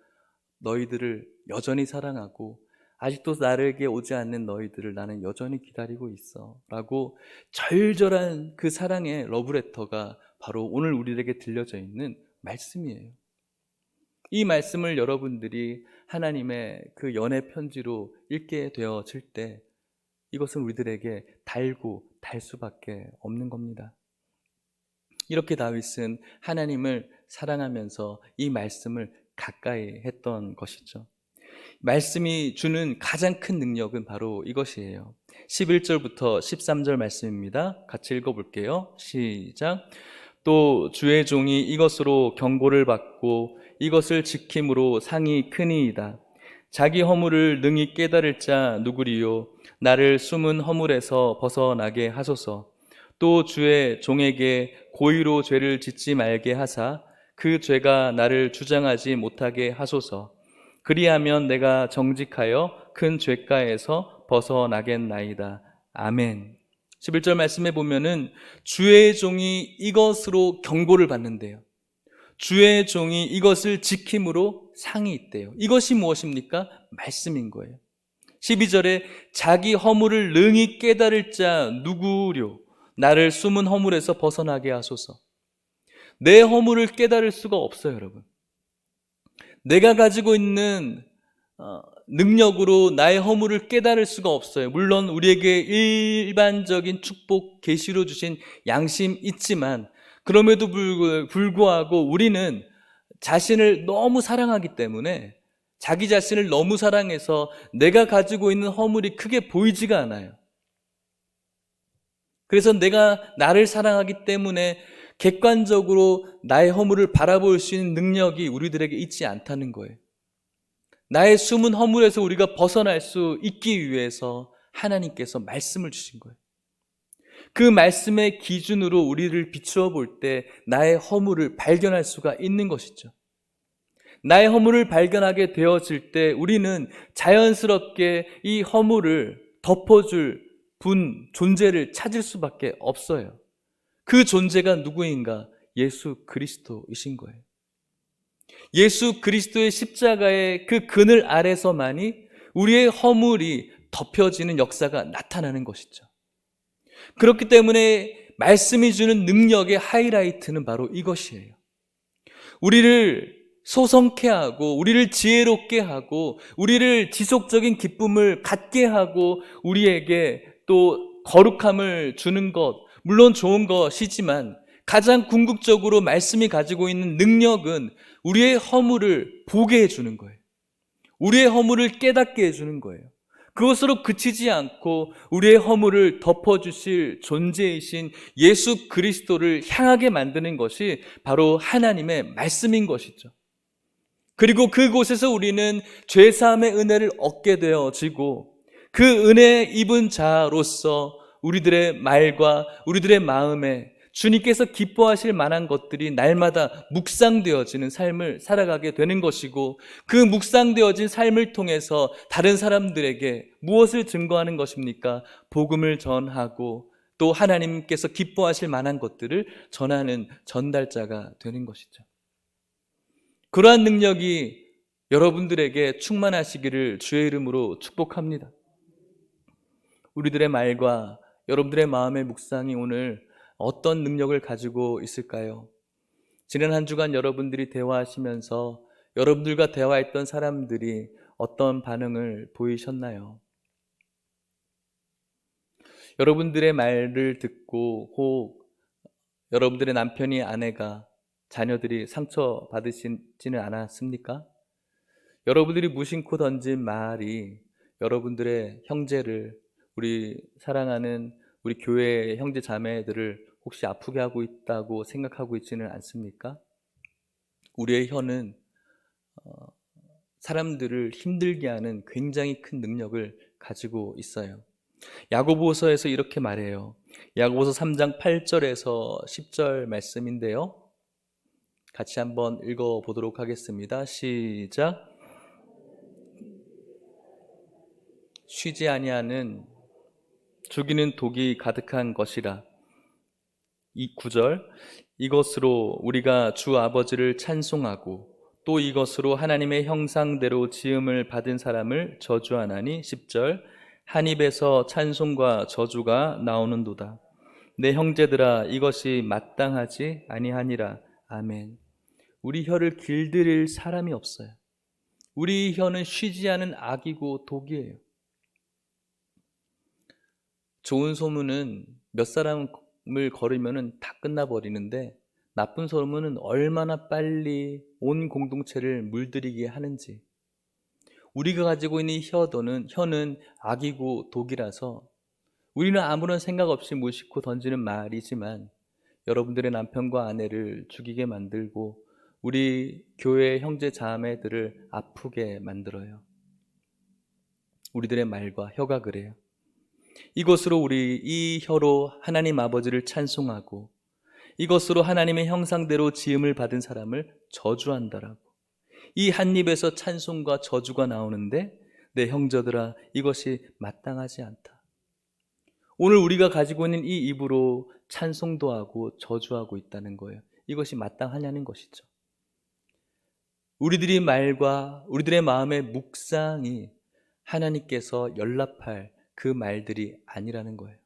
너희들을 여전히 사랑하고 아직도 나에게 오지 않는 너희들을 나는 여전히 기다리고 있어 라고 절절한 그 사랑의 러브레터가 바로 오늘 우리에게 들려져 있는 말씀이에요. 이 말씀을 여러분들이 하나님의 그 연애 편지로 읽게 되어질 때 이것은 우리들에게 달고 달 수밖에 없는 겁니다. 이렇게 다윗은 하나님을 사랑하면서 이 말씀을 가까이 했던 것이죠. 말씀이 주는 가장 큰 능력은 바로 이것이에요. 11절부터 13절 말씀입니다. 같이 읽어볼게요. 시작. 또 주의 종이 이것으로 경고를 받고 이것을 지킴으로 상이 크니이다. 자기 허물을 능히 깨달을 자 누구리요? 나를 숨은 허물에서 벗어나게 하소서. 또 주의 종에게 고의로 죄를 짓지 말게 하사 그 죄가 나를 주장하지 못하게 하소서. 그리하면 내가 정직하여 큰 죄가에서 벗어나겠나이다. 아멘. 11절 말씀에 보면은 주의 종이 이것으로 경고를 받는데요. 주의 종이 이것을 지킴으로 상이 있대요. 이것이 무엇입니까? 말씀인 거예요. 12절에 자기 허물을 능히 깨달을 자 누구려? 나를 숨은 허물에서 벗어나게 하소서. 내 허물을 깨달을 수가 없어요, 여러분. 내가 가지고 있는 능력으로 나의 허물을 깨달을 수가 없어요. 물론 우리에게 일반적인 축복, 계시로 주신 양심 있지만 그럼에도 불구하고 우리는 자신을 너무 사랑하기 때문에 자기 자신을 너무 사랑해서 내가 가지고 있는 허물이 크게 보이지가 않아요. 그래서 내가 나를 사랑하기 때문에 객관적으로 나의 허물을 바라볼 수 있는 능력이 우리들에게 있지 않다는 거예요. 나의 숨은 허물에서 우리가 벗어날 수 있기 위해서 하나님께서 말씀을 주신 거예요. 그 말씀의 기준으로 우리를 비추어 볼 때 나의 허물을 발견할 수가 있는 것이죠. 나의 허물을 발견하게 되어질 때 우리는 자연스럽게 이 허물을 덮어줄 존재를 찾을 수밖에 없어요. 그 존재가 누구인가? 예수 그리스도이신 거예요. 예수 그리스도의 십자가의 그 그늘 아래서만이 우리의 허물이 덮여지는 역사가 나타나는 것이죠. 그렇기 때문에 말씀이 주는 능력의 하이라이트는 바로 이것이에요. 우리를 소성케 하고 우리를 지혜롭게 하고 우리를 지속적인 기쁨을 갖게 하고 우리에게 또 거룩함을 주는 것, 물론 좋은 것이지만 가장 궁극적으로 말씀이 가지고 있는 능력은 우리의 허물을 보게 해주는 거예요. 우리의 허물을 깨닫게 해주는 거예요. 그것으로 그치지 않고 우리의 허물을 덮어주실 존재이신 예수 그리스도를 향하게 만드는 것이 바로 하나님의 말씀인 것이죠. 그리고 그곳에서 우리는 죄사함의 은혜를 얻게 되어지고 그 은혜 입은 자로서 우리들의 말과 우리들의 마음에 주님께서 기뻐하실 만한 것들이 날마다 묵상되어지는 삶을 살아가게 되는 것이고 그 묵상되어진 삶을 통해서 다른 사람들에게 무엇을 증거하는 것입니까? 복음을 전하고 또 하나님께서 기뻐하실 만한 것들을 전하는 전달자가 되는 것이죠. 그러한 능력이 여러분들에게 충만하시기를 주의 이름으로 축복합니다. 우리들의 말과 여러분들의 마음의 묵상이 오늘 어떤 능력을 가지고 있을까요? 지난 한 주간 여러분들이 대화하시면서 여러분들과 대화했던 사람들이 어떤 반응을 보이셨나요? 여러분들의 말을 듣고 혹 여러분들의 남편이 아내가 자녀들이 상처받으시지는 않았습니까? 여러분들이 무심코 던진 말이 여러분들의 형제를, 우리 사랑하는 우리 교회의 형제 자매들을 혹시 아프게 하고 있다고 생각하고 있지는 않습니까? 우리의 혀는 사람들을 힘들게 하는 굉장히 큰 능력을 가지고 있어요. 야고보서에서 이렇게 말해요. 야고보서 3장 8절에서 10절 말씀인데요, 같이 한번 읽어보도록 하겠습니다. 시작. 쉬지 아니하는 죽이는 독이 가득한 것이라. 이 9절, 이것으로 우리가 주 아버지를 찬송하고 또 이것으로 하나님의 형상대로 지음을 받은 사람을 저주하나니. 10절, 한 입에서 찬송과 저주가 나오는도다. 내 형제들아, 이것이 마땅하지 아니하니라. 아멘. 우리 혀를 길들일 사람이 없어요. 우리 혀는 쉬지 않은 악이고 독이에요. 좋은 소문은 몇 사람을 걸으면 다 끝나버리는데, 나쁜 소문은 얼마나 빨리 온 공동체를 물들이게 하는지. 우리가 가지고 있는 혀는 악이고 독이라서 우리는 아무런 생각 없이 무심코 던지는 말이지만 여러분들의 남편과 아내를 죽이게 만들고 우리 교회 형제 자매들을 아프게 만들어요. 우리들의 말과 혀가 그래요. 이것으로 우리 이 혀로 하나님 아버지를 찬송하고 이것으로 하나님의 형상대로 지음을 받은 사람을 저주한다라고. 이 한 입에서 찬송과 저주가 나오는데, 내 형제들아, 이것이 마땅하지 않다. 오늘 우리가 가지고 있는 이 입으로 찬송도 하고 저주하고 있다는 거예요. 이것이 마땅하냐는 것이죠. 우리들의 말과 우리들의 마음의 묵상이 하나님께서 연락할 그 말들이 아니라는 거예요.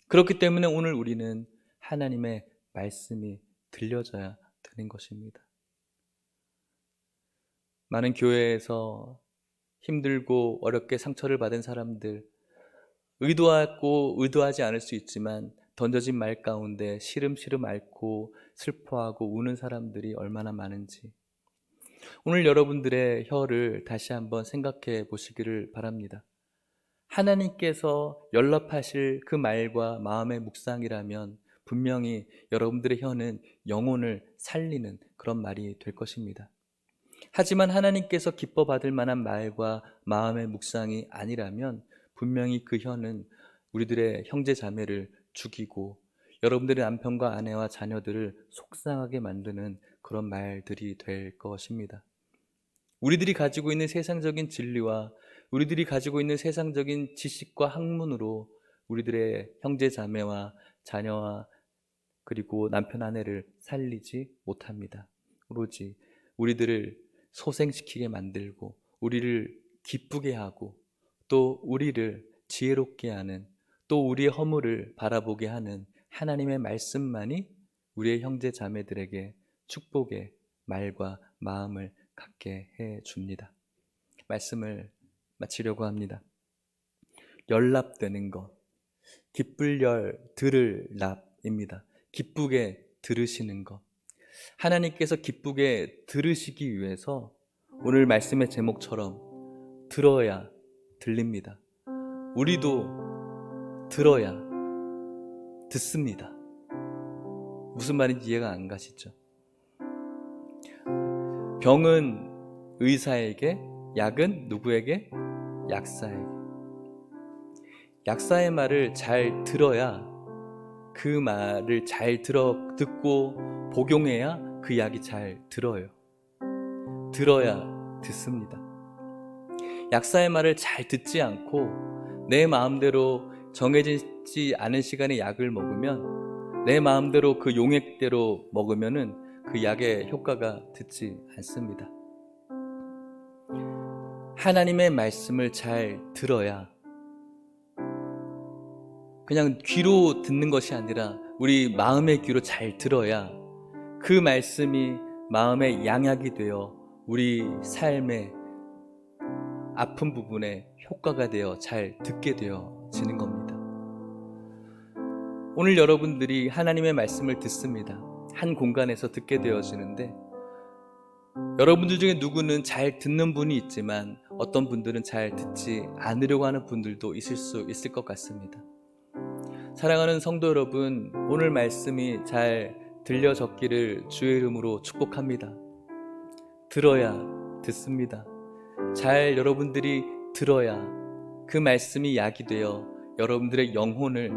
그렇기 때문에 오늘 우리는 하나님의 말씀이 들려져야 되는 것입니다. 많은 교회에서 힘들고 어렵게 상처를 받은 사람들, 의도하고 의도하지 않을 수 있지만 던져진 말 가운데 시름시름 앓고 슬퍼하고 우는 사람들이 얼마나 많은지, 오늘 여러분들의 혀를 다시 한번 생각해 보시기를 바랍니다. 하나님께서 연락하실 그 말과 마음의 묵상이라면 분명히 여러분들의 혀는 영혼을 살리는 그런 말이 될 것입니다. 하지만 하나님께서 기뻐 받을 만한 말과 마음의 묵상이 아니라면 분명히 그 혀는 우리들의 형제 자매를 죽이고 여러분들의 남편과 아내와 자녀들을 속상하게 만드는 그런 말들이 될 것입니다. 우리들이 가지고 있는 세상적인 진리와 우리들이 가지고 있는 세상적인 지식과 학문으로 우리들의 형제 자매와 자녀와 그리고 남편 아내를 살리지 못합니다. 오로지 우리들을 소생시키게 만들고 우리를 기쁘게 하고 또 우리를 지혜롭게 하는, 또 우리의 허물을 바라보게 하는 하나님의 말씀만이 우리의 형제 자매들에게 축복의 말과 마음을 갖게 해줍니다. 말씀을 마치려고 합니다. 열납되는 것, 기쁠 열, 들을 납입니다. 기쁘게 들으시는 것. 하나님께서 기쁘게 들으시기 위해서 오늘 말씀의 제목처럼 들어야 들립니다. 우리도 들어야 듣습니다. 무슨 말인지 이해가 안 가시죠? 병은 의사에게, 약은 누구에게? 약사에게. 약사의 말을 잘 들어야, 그 말을 잘 듣고 복용해야 그 약이 잘 들어요. 들어야 듣습니다. 약사의 말을 잘 듣지 않고 내 마음대로 정해지지 않은 시간에 약을 먹으면, 내 마음대로 그 용액대로 먹으면은 그 약의 효과가 듣지 않습니다. 하나님의 말씀을 잘 들어야, 그냥 귀로 듣는 것이 아니라 우리 마음의 귀로 잘 들어야 그 말씀이 마음의 양약이 되어 우리 삶의 아픈 부분에 효과가 되어 잘 듣게 되어지는 겁니다. 오늘 여러분들이 하나님의 말씀을 듣습니다. 한 공간에서 듣게 되어지는데 여러분들 중에 누구는 잘 듣는 분이 있지만 어떤 분들은 잘 듣지 않으려고 하는 분들도 있을 수 있을 것 같습니다. 사랑하는 성도 여러분, 오늘 말씀이 잘 들려졌기를 주의 이름으로 축복합니다. 들어야 듣습니다. 잘 여러분들이 들어야 그 말씀이 약이 되어 여러분들의 영혼을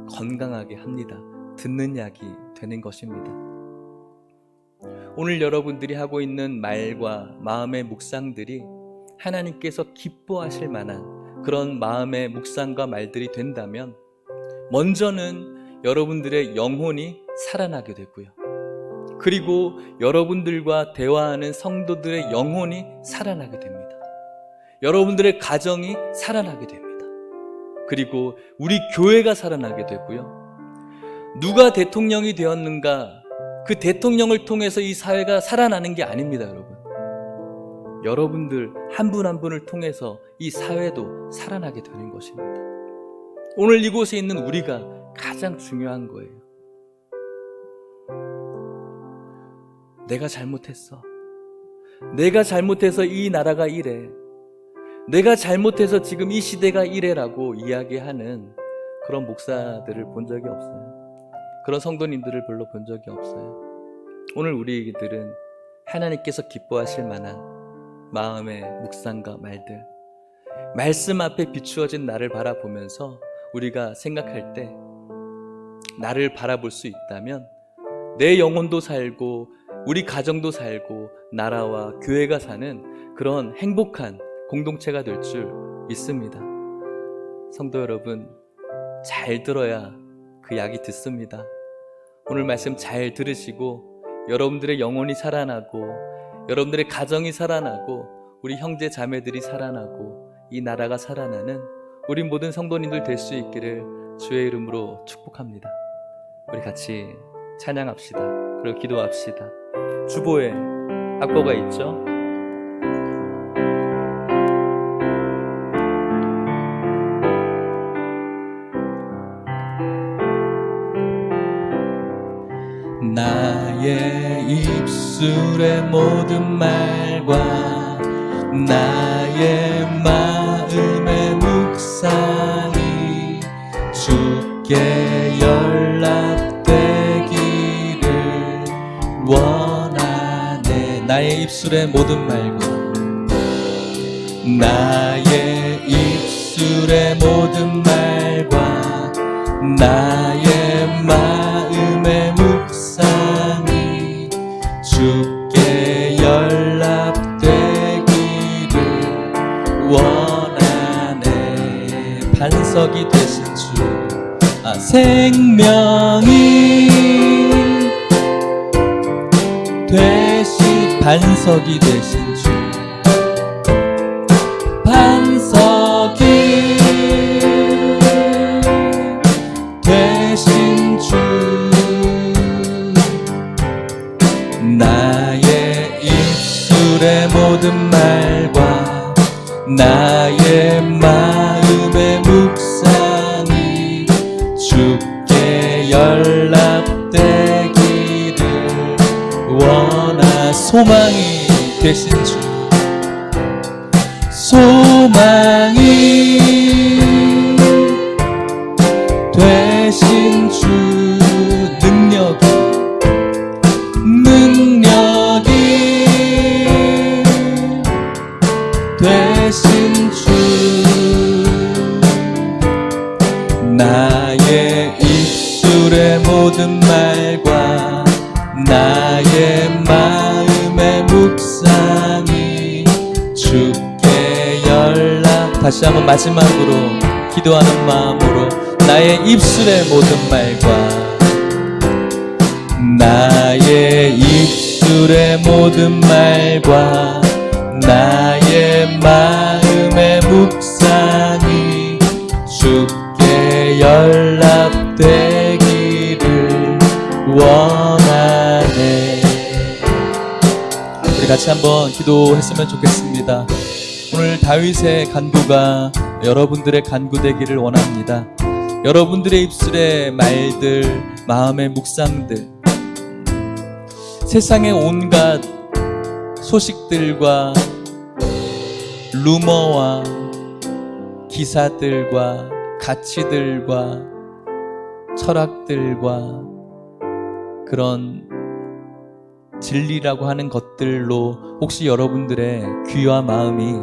건강하게 합니다. 듣는 약이 되는 것입니다. 오늘 여러분들이 하고 있는 말과 마음의 묵상들이 하나님께서 기뻐하실 만한 그런 마음의 묵상과 말들이 된다면 먼저는 여러분들의 영혼이 살아나게 되고요. 그리고 여러분들과 대화하는 성도들의 영혼이 살아나게 됩니다. 여러분들의 가정이 살아나게 됩니다. 그리고 우리 교회가 살아나게 되고요. 누가 대통령이 되었는가, 그 대통령을 통해서 이 사회가 살아나는 게 아닙니다, 여러분. 여러분들 한 분 한 분을 통해서 이 사회도 살아나게 되는 것입니다. 오늘 이곳에 있는 우리가 가장 중요한 거예요. 내가 잘못했어. 내가 잘못해서 이 나라가 이래. 내가 잘못해서 지금 이 시대가 이래라고 이야기하는 그런 목사들을 본 적이 없어요. 그런 성도님들을 별로 본 적이 없어요. 오늘 우리들은 하나님께서 기뻐하실 만한 마음의 묵상과 말들, 말씀 앞에 비추어진 나를 바라보면서 우리가 생각할 때 나를 바라볼 수 있다면 내 영혼도 살고 우리 가정도 살고 나라와 교회가 사는 그런 행복한 공동체가 될 줄 믿습니다. 성도 여러분, 잘 들어야 그 약이 듣습니다. 오늘 말씀 잘 들으시고 여러분들의 영혼이 살아나고 여러분들의 가정이 살아나고 우리 형제 자매들이 살아나고 이 나라가 살아나는 우리 모든 성도님들 될 수 있기를 주의 이름으로 축복합니다. 우리 같이 찬양합시다. 그리고 기도합시다. 주보에 악보가 있죠? 나의 입술의 모든 말과 나의 마음의 묵상이 주께 연락되기를 원하네. 나의 입술의 모든 말과 나의 입술의 모든 말과 나의 마음의 묵상이 주께 연락되기를 원하네. 반석이 되신 주, 생명이 되신 반석이 되신 주, 반석이 되신 주, 나의 입술의 모든 말과 나의 마음의 묵상이 주께 연락되기를 원하. 소망이 되신 주, 소망이 되신 주, 능력이 되신 주, 나의 입술의 모든 말과 나의 마음의 묵상이 주께 연락. 다시 한번 마지막으로 기도하는 마음으로 나의 입술의 모든 말과 나의 입술의 모든 말과 나의 마음의 묵상이 주께 연락되기를 원하네. 우리 같이 한번 기도했으면 좋겠습니다. 오늘 다윗의 간구가 여러분들의 간구 되기를 원합니다. 여러분들의 입술의 말들, 마음의 묵상들, 세상의 온갖 소식들과 루머와 기사들과 가치들과 철학들과 그런 진리라고 하는 것들로 혹시 여러분들의 귀와 마음이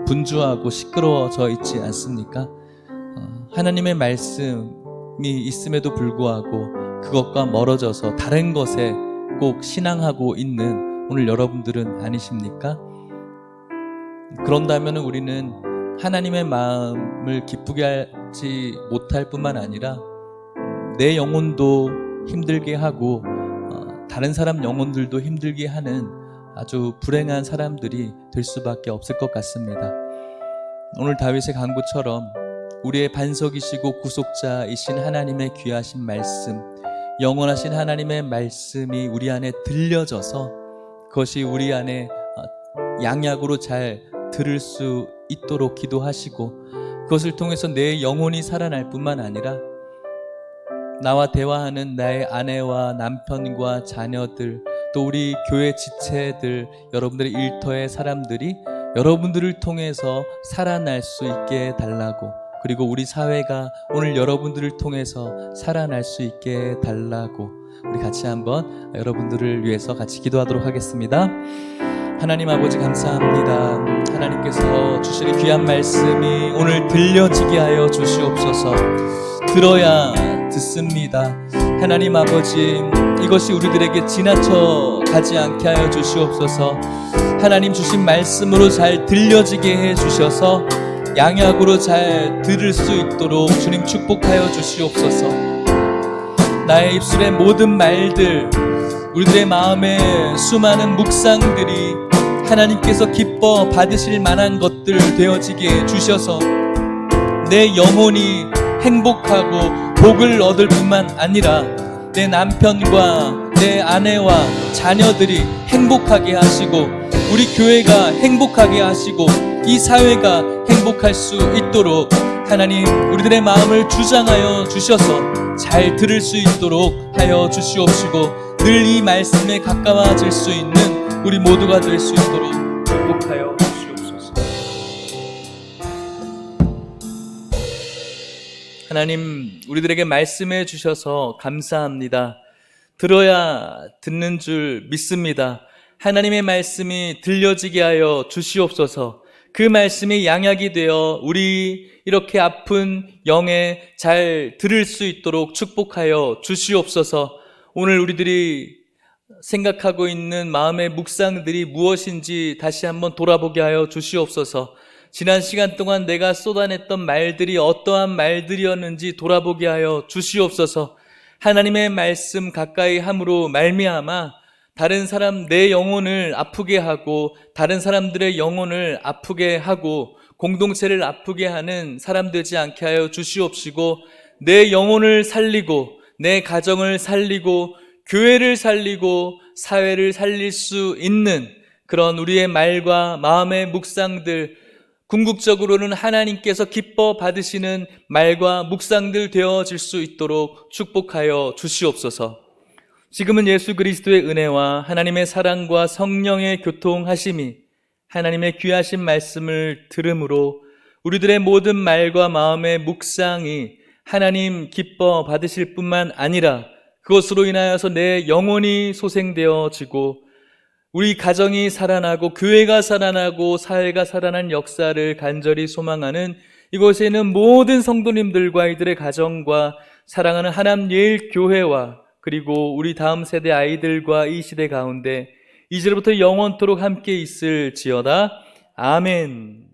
분주하고 시끄러워져 있지 않습니까? 하나님의 말씀이 있음에도 불구하고 그것과 멀어져서 다른 것에 꼭 신앙하고 있는 오늘 여러분들은 아니십니까? 그런다면 우리는 하나님의 마음을 기쁘게 하지 못할 뿐만 아니라 내 영혼도 힘들게 하고 다른 사람 영혼들도 힘들게 하는 아주 불행한 사람들이 될 수밖에 없을 것 같습니다. 오늘 다윗의 간구처럼 우리의 반석이시고 구속자이신 하나님의 귀하신 말씀, 영원하신 하나님의 말씀이 우리 안에 들려져서 그것이 우리 안에 양약으로 잘 들을 수 있도록 기도하시고 그것을 통해서 내 영혼이 살아날 뿐만 아니라 나와 대화하는 나의 아내와 남편과 자녀들, 또 우리 교회 지체들, 여러분들의 일터의 사람들이 여러분들을 통해서 살아날 수 있게 달라고, 그리고 우리 사회가 오늘 여러분들을 통해서 살아날 수 있게 달라고 우리 같이 한번 여러분들을 위해서 같이 기도하도록 하겠습니다. 하나님 아버지 감사합니다. 하나님께서 주시는 귀한 말씀이 오늘 들려지게 하여 주시옵소서. 들어야 듣습니다. 하나님 아버지, 이것이 우리들에게 지나쳐 가지 않게 하여 주시옵소서. 하나님 주신 말씀으로 잘 들려지게 해 주셔서 양약으로 잘 들을 수 있도록 주님 축복하여 주시옵소서. 나의 입술의 모든 말들, 우리들의 마음에 수많은 묵상들이 하나님께서 기뻐 받으실 만한 것들 되어지게 해 주셔서 내 영혼이 행복하고 복을 얻을 뿐만 아니라 내 남편과 내 아내와 자녀들이 행복하게 하시고 우리 교회가 행복하게 하시고 이 사회가 행복할 수 있도록 하나님 우리들의 마음을 주장하여 주셔서 잘 들을 수 있도록 하여 주시옵시고 늘 이 말씀에 가까워질 수 있는 우리 모두가 될 수 있도록 축복하여 주시옵소서. 하나님 우리들에게 말씀해 주셔서 감사합니다. 들어야 듣는 줄 믿습니다. 하나님의 말씀이 들려지게 하여 주시옵소서. 그 말씀이 양약이 되어 우리 이렇게 아픈 영에 잘 들을 수 있도록 축복하여 주시옵소서. 오늘 우리들이 생각하고 있는 마음의 묵상들이 무엇인지 다시 한번 돌아보게 하여 주시옵소서. 지난 시간 동안 내가 쏟아냈던 말들이 어떠한 말들이었는지 돌아보게 하여 주시옵소서. 하나님의 말씀 가까이 함으로 말미암아 다른 사람 내 영혼을 아프게 하고 다른 사람들의 영혼을 아프게 하고 공동체를 아프게 하는 사람 되지 않게 하여 주시옵시고 내 영혼을 살리고 내 가정을 살리고 교회를 살리고 사회를 살릴 수 있는 그런 우리의 말과 마음의 묵상들, 궁극적으로는 하나님께서 기뻐 받으시는 말과 묵상들 되어질 수 있도록 축복하여 주시옵소서. 지금은 예수 그리스도의 은혜와 하나님의 사랑과 성령의 교통하심이 하나님의 귀하신 말씀을 들음으로 우리들의 모든 말과 마음의 묵상이 하나님 기뻐 받으실 뿐만 아니라 그것으로 인하여서 내 영혼이 소생되어지고 우리 가정이 살아나고 교회가 살아나고 사회가 살아난 역사를 간절히 소망하는 이곳에 있는 모든 성도님들과 이들의 가정과 사랑하는 하남 예일교회와 그리고 우리 다음 세대 아이들과 이 시대 가운데 이제부터 영원토록 함께 있을지어다. 아멘.